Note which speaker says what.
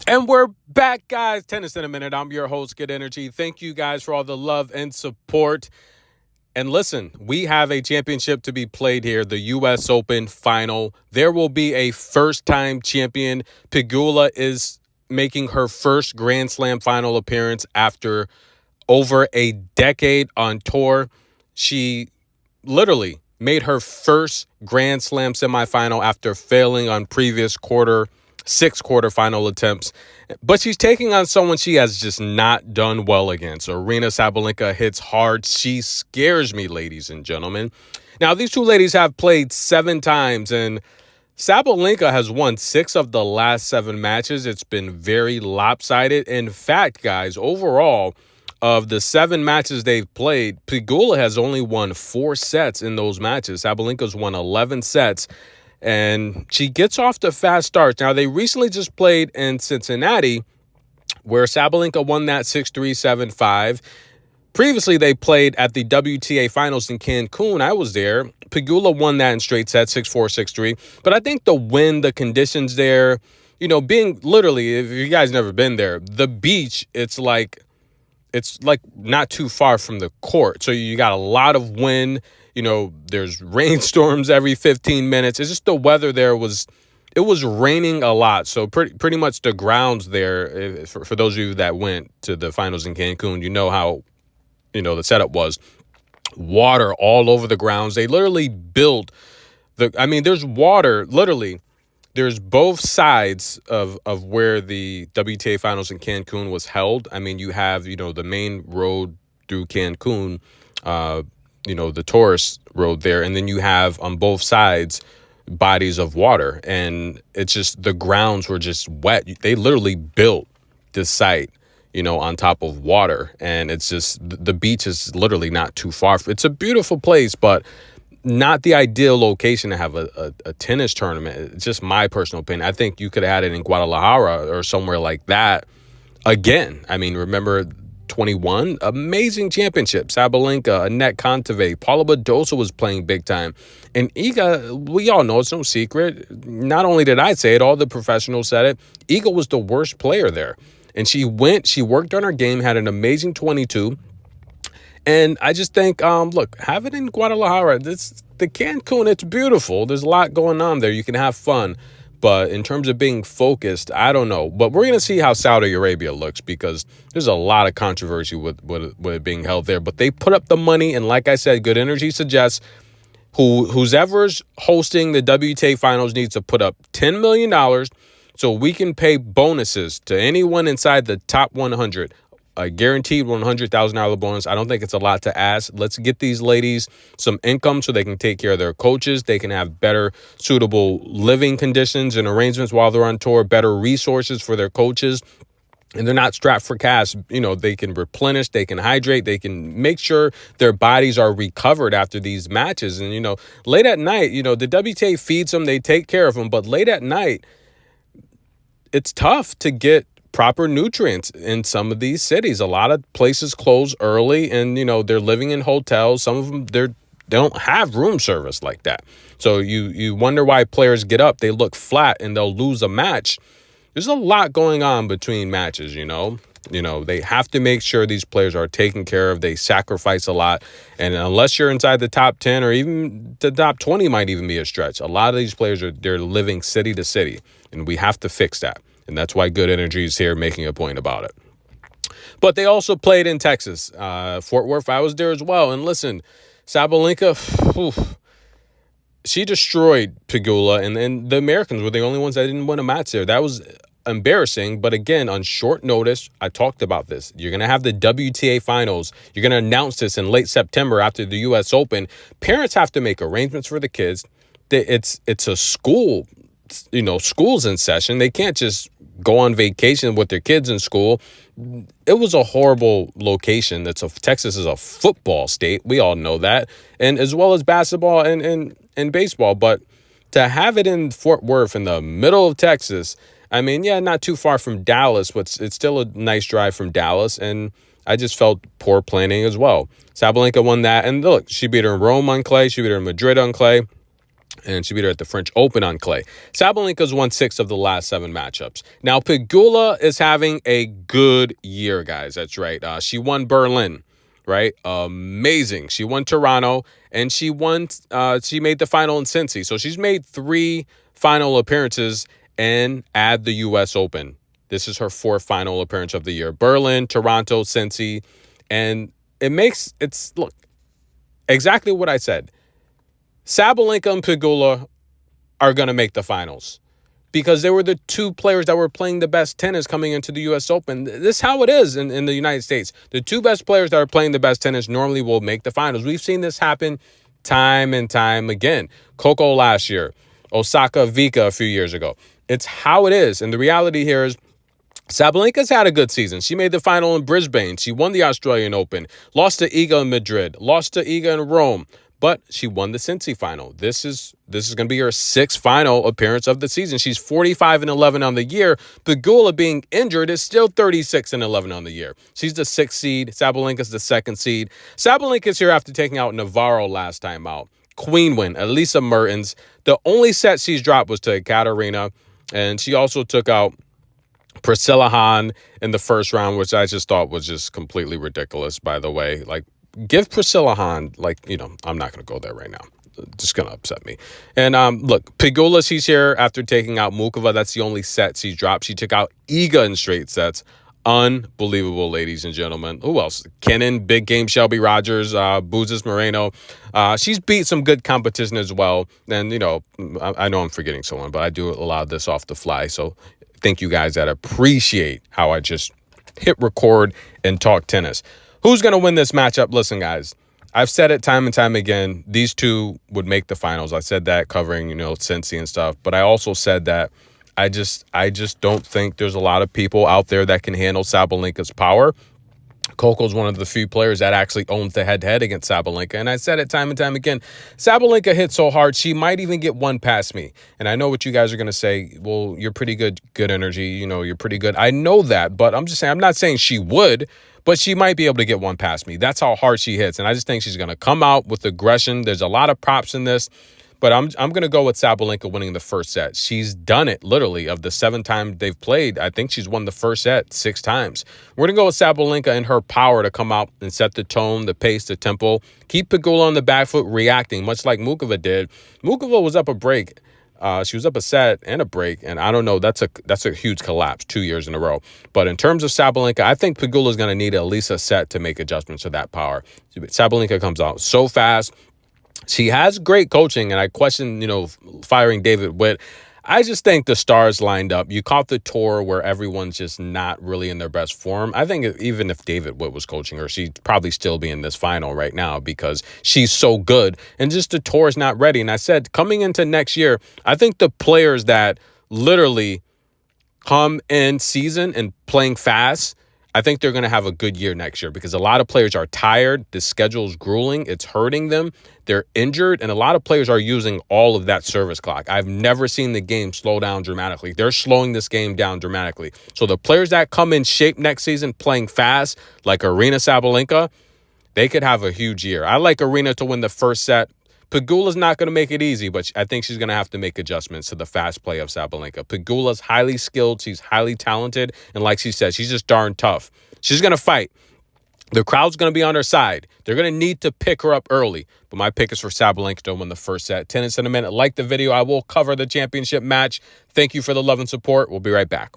Speaker 1: And we're back, guys. Tennis in a minute. I'm your host, Good Energy. Thank you guys for all the love and support. And listen, we have a championship to be played here, the U.S. Open final. There will be a first-time champion. Pegula is making her first Grand Slam final appearance after over a decade on tour. She literally made her first Grand Slam semifinal after failing on previous six quarterfinal attempts. But she's taking on someone she has just not done well against. Aryna Sabalenka hits hard. She scares me, ladies and gentlemen. Now, these two ladies have played 7 times, and Sabalenka has won 6 of the last 7 matches. It's been very lopsided. In fact, guys, overall, of the 7 matches they've played, Pegula has only won 4 sets in those matches. Sabalenka's won 11 sets, and she gets off to fast starts. Now, they recently just played in Cincinnati, where Sabalenka won that 6-3, 7-5. Previously, they played at the WTA Finals in Cancun. I was there. Pegula won that in straight sets, 6-4, 6-3. But I think the wind, the conditions there, being literally, if you guys never been there, the beach, it's like not too far from the court. So you got a lot of wind. There's rainstorms every 15 minutes. It's just the weather there it was raining a lot. So pretty much the grounds there, for those of you that went to the finals in Cancun, you know how, the setup was. Water all over the grounds. They literally built there's water, literally. There's both sides of where the WTA finals in Cancun was held. I mean, you have, the main road through Cancun, the tourist road there. And then you have on both sides bodies of water. And it's just the grounds were just wet. They literally built this site, on top of water. And it's just the beach is literally not too far. It's a beautiful place, but not the ideal location to have a tennis tournament. It's just my personal opinion. I think you could have had it in Guadalajara or somewhere like that. Again, I mean, remember 21? Amazing championship. Sabalenka, Annette Kontaveit, Paula Badosa was playing big time. And Iga, we all know, it's no secret. Not only did I say it, all the professionals said it. Iga was the worst player there. And she worked on her game, had an amazing 22. And I just think, look, have it in Guadalajara. The Cancun, it's beautiful. There's a lot going on there. You can have fun. But in terms of being focused, I don't know. But we're going to see how Saudi Arabia looks, because there's a lot of controversy with it being held there. But they put up the money. And like I said, Good Energy suggests who's ever's hosting the WTA finals needs to put up $10 million so we can pay bonuses to anyone inside the top 100. A guaranteed $100,000 bonus. I don't think it's a lot to ask. Let's get these ladies some income so they can take care of their coaches. They can have better, suitable living conditions and arrangements while they're on tour, better resources for their coaches. And they're not strapped for cash. They can replenish, they can hydrate, they can make sure their bodies are recovered after these matches. And, late at night, the WTA feeds them, they take care of them. But late at night, it's tough to get proper nutrients in some of these cities. A lot of places close early, and they're living in hotels. Some of them they don't have room service like that. So you wonder why players get up, they look flat, and they'll lose a match. There's a lot going on between matches. They have to make sure these players are taken care of. They sacrifice a lot, and unless you're inside the top 10 or even the top 20 might even be a stretch. A lot of these players they're living city to city, and we have to fix that. And that's why Good Energy is here making a point about it. But they also played in Texas, Fort Worth. I was there as well. And listen, Sabalenka, she destroyed Pegula. And the Americans were the only ones that didn't win a match there. That was embarrassing. But again, on short notice, I talked about this. You're going to have the WTA finals. You're going to announce this in late September after the U.S. Open. Parents have to make arrangements for the kids. It's a school. School's in session. They can't just go on vacation with their kids in school. It was a horrible location. Texas is a football state. We all know that. And as well as basketball and baseball. But to have it in Fort Worth in the middle of Texas, I mean, yeah, not too far from Dallas, but it's still a nice drive from Dallas. And I just felt poor planning as well. Sabalenka won that. And look, she beat her in Rome on clay. She beat her in Madrid on clay. and she beat her at the French Open on clay. Sabalenka's won 6 of the last 7 matchups. Now, Pegula is having a good year, guys. That's right. She won Berlin, right? Amazing. She won Toronto, and she won. She made the final in Cincy. So she's made 3 final appearances and add the U.S. Open. This is her 4th final appearance of the year. Berlin, Toronto, Cincy, and look, exactly what I said. Sabalenka and Pegula are going to make the finals because they were the 2 players that were playing the best tennis coming into the U.S. Open. This is how it is in the United States. The 2 best players that are playing the best tennis normally will make the finals. We've seen this happen time and time again. Coco last year, Osaka Vika a few years ago. It's how it is. And the reality here is Sabalenka's had a good season. She made the final in Brisbane. She won the Australian Open, lost to Iga in Madrid, lost to Iga in Rome, but she won the Cincy final. This is going to be her 6th final appearance of the season. She's 45-11 on the year. Pegula being injured is still 36-11 on the year. She's the 6th seed. Sabalenka's the 2nd seed. Sabalenka's here after taking out Navarro last time out. Queen win, Elisa Mertens. The only set she's dropped was to Aryna, and she also took out Priscilla Hahn in the first round, which I just thought was just completely ridiculous, by the way. Like, give Priscilla Hahn, I'm not going to go there right now. It's just going to upset me. And look, Pegula, she's here after taking out Mukova. That's the only set she's dropped. She took out Iga in straight sets. Unbelievable, ladies and gentlemen. Who else? Kenin, big game, Shelby Rogers, Buzas Moreno. She's beat some good competition as well. And, I know I'm forgetting someone, but I do a lot of this off the fly. So thank you guys that appreciate how I just hit record and talk tennis. Who's going to win this matchup? Listen, guys, I've said it time and time again. These 2 would make the finals. I said that covering, Cincy and stuff. But I also said that I just don't think there's a lot of people out there that can handle Sabalenka's power. Coco's one of the few players that actually owns the head-to-head against Sabalenka. And I said it time and time again. Sabalenka hit so hard, she might even get one past me. And I know what you guys are going to say. Well, you're pretty good energy. You're pretty good. I know that, but I'm just saying, I'm not saying she would, but she might be able to get one past me. That's how hard she hits. And I just think she's going to come out with aggression. There's a lot of props in this. But I'm going to go with Sabalenka winning the first set. She's done it, literally. Of the 7 times they've played, I think she's won the first set 6 times. We're going to go with Sabalenka and her power to come out and set the tone, the pace, the tempo. Keep Pegula on the back foot reacting, much like Mukova did. Mukova was up a break. She was up a set and a break, and I don't know. That's a huge collapse 2 years in a row. But in terms of Sabalenka, I think Pegula's going to need at least a set to make adjustments to that power. Sabalenka comes out so fast. She has great coaching, and I question, firing David Witt. I just think the stars lined up. You caught the tour where everyone's just not really in their best form. I think even if David Witt was coaching her, she'd probably still be in this final right now because she's so good. And just the tour is not ready. And I said, coming into next year, I think the players that literally come in season and playing fast, I think they're going to have a good year next year because a lot of players are tired. The schedule's grueling. It's hurting them. They're injured, and a lot of players are using all of that service clock. I've never seen the game slow down dramatically. They're slowing this game down dramatically. So the players that come in shape next season playing fast, like Aryna Sabalenka, they could have a huge year. I like Aryna to win the first set. Pegula's not going to make it easy, but I think she's going to have to make adjustments to the fast play of Sabalenka. Pegula's highly skilled. She's highly talented. And like she said, she's just darn tough. She's going to fight. The crowd's going to be on her side. They're going to need to pick her up early. But my pick is for Sabalenka to win the first set. Tennis in a minute. Like the video. I will cover the championship match. Thank you for the love and support. We'll be right back.